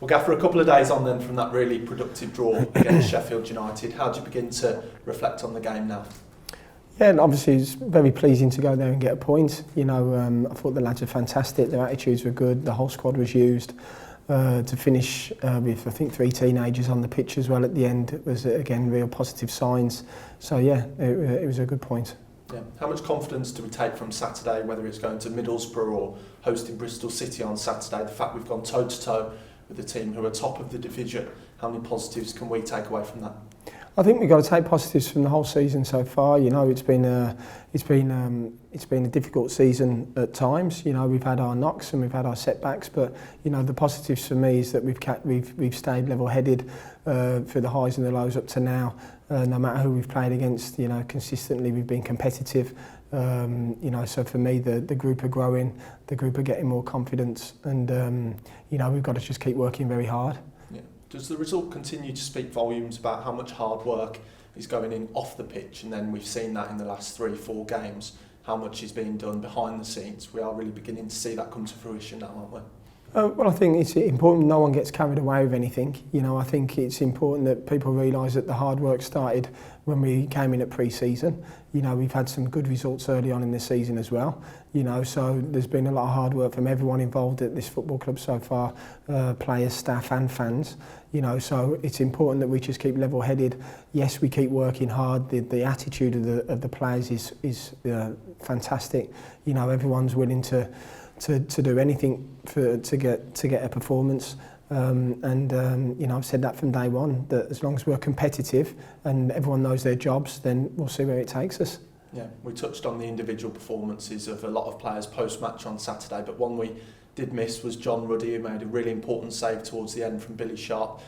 Well, Gaffer, a couple of days on then from that really productive draw against Sheffield United, how do you begin to reflect on the game now? Yeah, and obviously it's very pleasing to go there and get a point. You know, I thought the lads were fantastic, their attitudes were good, the whole squad was used. To finish with, I think, 3 teenagers on the pitch as well at the end, it was, again, real positive signs. So, yeah, it was a good point. Yeah. How much confidence do we take from Saturday, whether it's going to Middlesbrough or hosting Bristol City on Saturday? The fact we've gone toe-to-toe with the team who are top of the division, how many positives can we take away from that? I think we've got to take positives from the whole season so far. You know, it's been a difficult season at times. You know, we've had our knocks and we've had our setbacks, but you know, the positives for me is that we've stayed level-headed through the highs and the lows up to now. No matter who we've played against, you know, consistently we've been competitive. You know, so for me, the group are growing, the group are getting more confidence, and you know, we've got to just keep working very hard. Yeah. Does the result continue to speak volumes about how much hard work is going in off the pitch? And then we've seen that in the last 3-4 games, how much is being done behind the scenes. We are really beginning to see that come to fruition now, aren't we? Well, I think it's important no one gets carried away with anything. You know, I think it's important that people realise that the hard work started when we came in at pre-season. You know, we've had some good results early on in the season as well. You know, so there's been a lot of hard work from everyone involved at this football club so far, players, staff and fans. You know, so it's important that we just keep level-headed. Yes, we keep working hard. The attitude of the players is fantastic. You know, everyone's willing to do anything to get a performance, you know, I've said that from day one, that as long as we're competitive and everyone knows their jobs, then we'll see where it takes us. Yeah, we touched on the individual performances of a lot of players post-match on Saturday, but one we did miss was John Rudy, who made a really important save towards the end from Billy Sharp.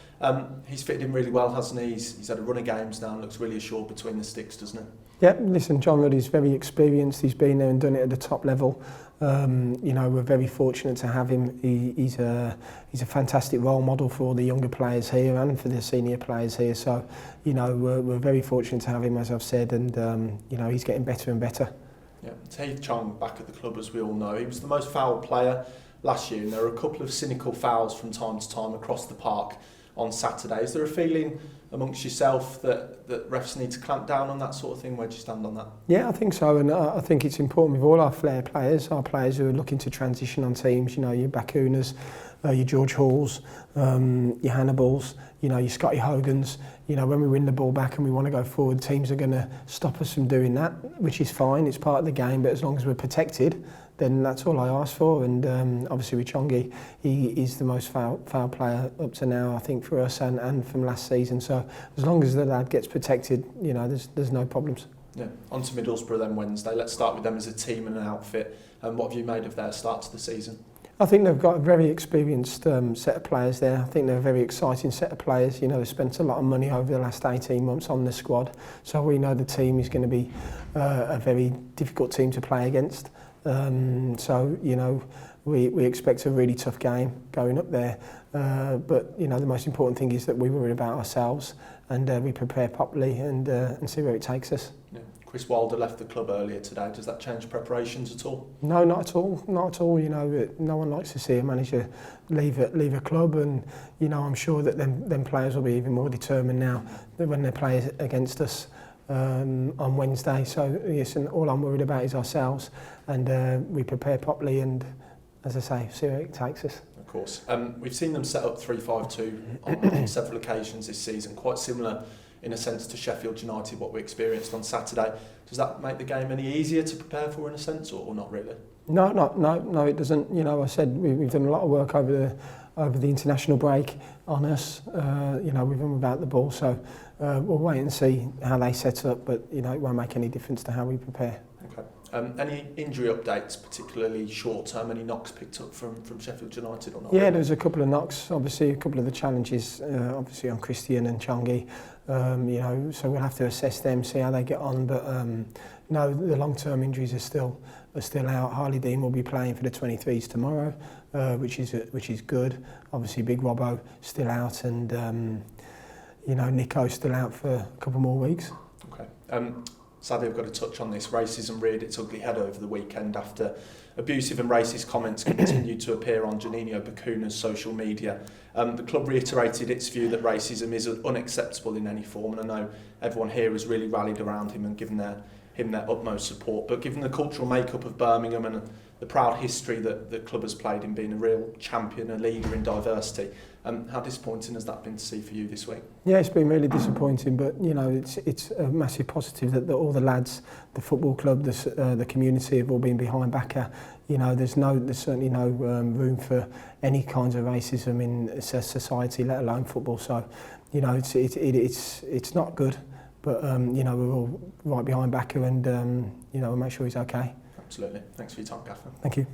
He's fitted in really well, hasn't he? He's had a run of games now and looks really assured between the sticks, doesn't he? Yeah, listen, John Rudy's very experienced. He's been there and done it at the top level. You know, we're very fortunate to have him. He's a fantastic role model for all the younger players here and for the senior players here. So, you know, we're very fortunate to have him, as I've said, and you know, he's getting better and better. Yeah, Taith Chong back at the club, as we all know. He was the most fouled player last year, and there were a couple of cynical fouls from time to time across the park on Saturday. Is there a feeling amongst yourself that refs need to clamp down on that sort of thing? Where do you stand on that? Yeah, I think so, and I think it's important with all our flair players, our players who are looking to transition on teams, you know, your Bakunas, your George Halls, your Hannibals, you know, your Scotty Hogans. You know, when we win the ball back and we want to go forward, teams are going to stop us from doing that, which is fine, it's part of the game, but as long as we're protected, then that's all I ask for. And obviously with Chongi, he is the most foul player up to now, I think, for us and from last season. So as long as the lad gets protected, you know, there's no problems. Yeah. On to Middlesbrough then Wednesday. Let's start with them as a team and an outfit. And what have you made of their start to the season? I think they've got a very experienced set of players there. I think they're a very exciting set of players. You know, they've spent a lot of money over the last 18 months on the squad. So we know the team is going to be a very difficult team to play against. So, you know, we expect a really tough game going up there. But, you know, the most important thing is that we worry about ourselves and we prepare properly and see where it takes us. Yeah. Chris Wilder left the club earlier today. Does that change preparations at all? No, not at all. Not at all. You know, no one likes to see a manager leave a club, and you know, I'm sure that them players will be even more determined now when they play against us on Wednesday. So yes, and all I'm worried about is ourselves, and we prepare properly, and as I say, see where it takes us. Of course. We've seen them set up 3-5-2 on several occasions this season, quite similar in a sense to Sheffield United, what we experienced on Saturday. Does that make the game any easier to prepare for in a sense, or not really? No, it doesn't. You know, I said we've done a lot of work over the international break on us, you know, with and without the ball, so we'll wait and see how they set up, but you know, it won't make any difference to how we prepare. Okay. Any injury updates, particularly short term? Any knocks picked up from Sheffield United or not? Yeah, there's a couple of knocks. Obviously, a couple of the challenges, obviously on Christian and Chongi. You know, so we'll have to assess them, see how they get on. But no, the long-term injuries are still out. Harley Dean will be playing for the 23s tomorrow, which is good. Obviously, Big Robbo still out, and you know, Nico's still out for a couple more weeks. Okay. Sadly, I've got to touch on this. Racism reared its ugly head over the weekend after abusive and racist comments continued to appear on Janino Bacuna's social media. The club reiterated its view that racism is unacceptable in any form, and I know everyone here has really rallied around him and given him their utmost support. But given the cultural makeup of Birmingham and the proud history that the club has played in being a real champion, a leader in diversity, how disappointing has that been to see for you this week? Yeah, it's been really disappointing, but you know, it's a massive positive that all the lads, the football club, the community have all been behind Backer. You know, there's certainly no room for any kinds of racism in society, let alone football. So, you know, it's not good, but you know, we're all right behind Backer, and you know, we'll make sure he's okay. Absolutely. Thanks for your time, Gaffer. Thank you.